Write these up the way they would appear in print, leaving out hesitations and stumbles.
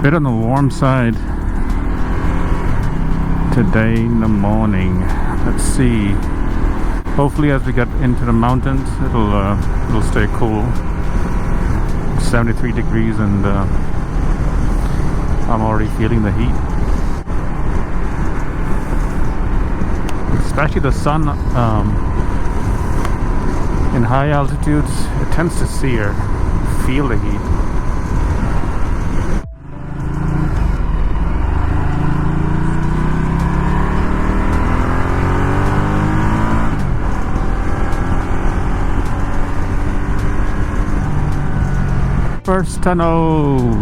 bit on the warm side today in the morning. Let's see. Hopefully, as we get into the mountains, it'll stay cool. 73 degrees, and I'm already feeling the heat. Especially the sun in high altitudes, it tends to sear. Feel the heat. First tunnel.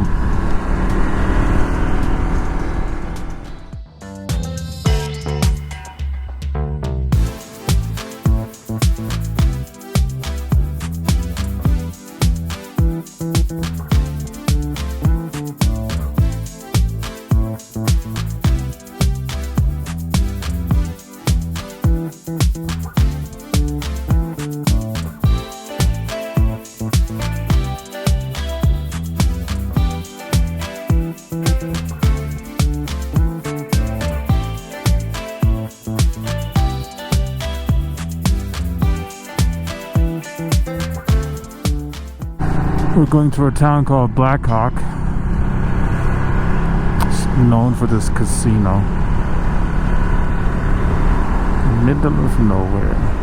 We're going through a town called Blackhawk. It's known for this casino. Middle of nowhere.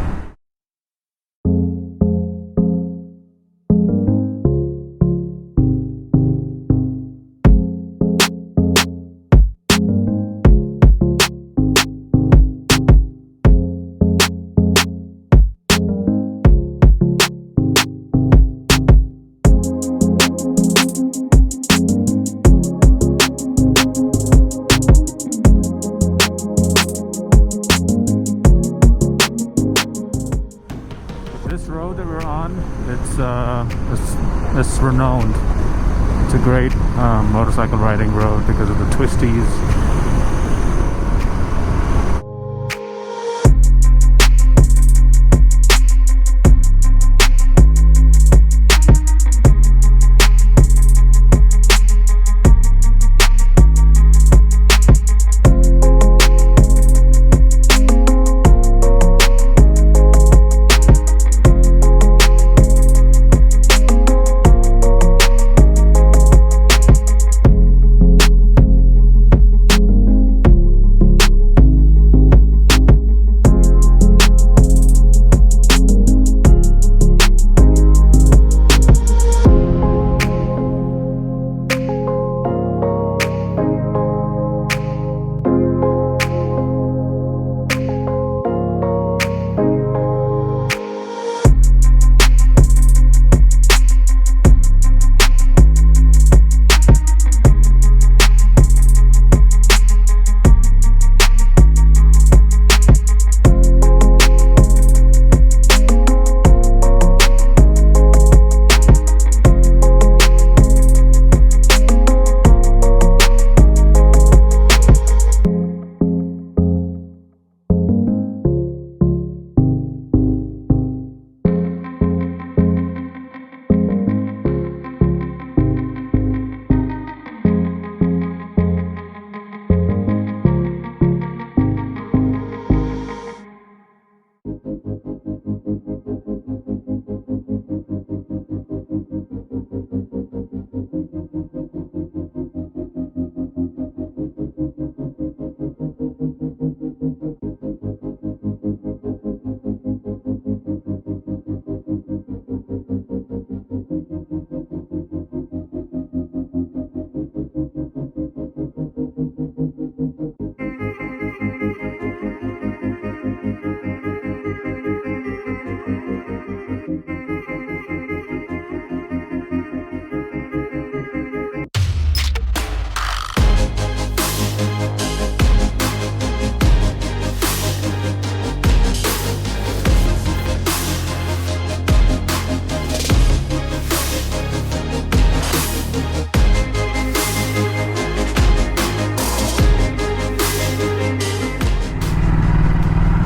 This road that we're on, it's renowned. It's a great motorcycle riding road because of the twisties.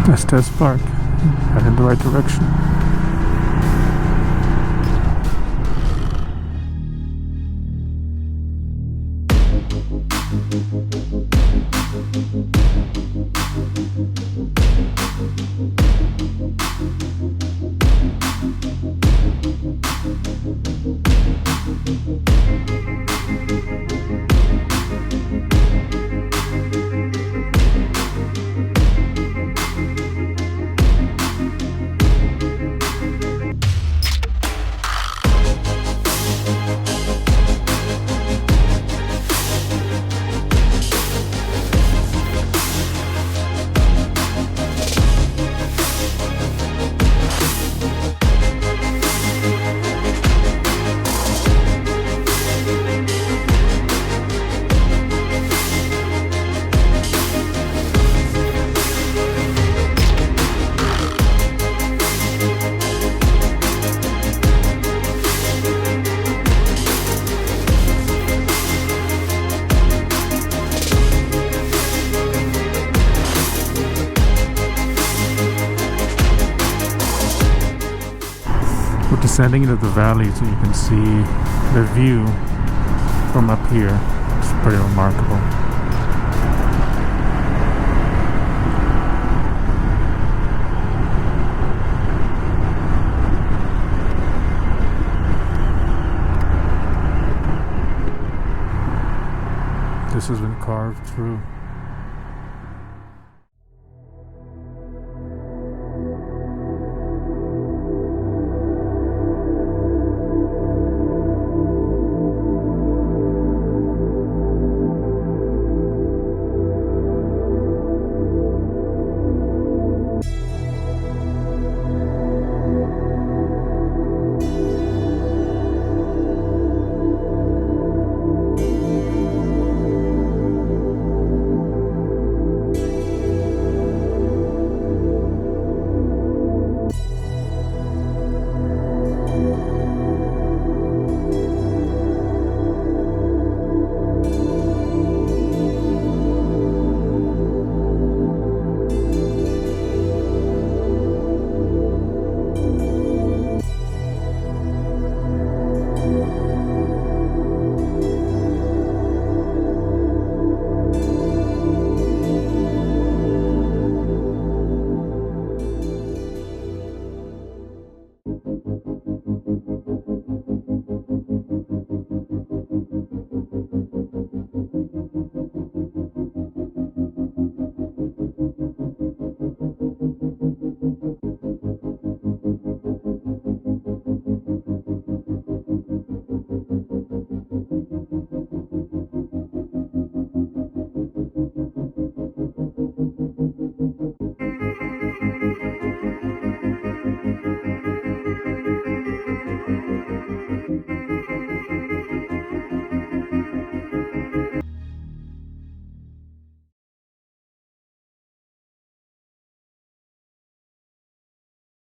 Estes Park. Head in the right direction. We're descending into the valley so you can see the view from up here. It's pretty remarkable. This has been carved through.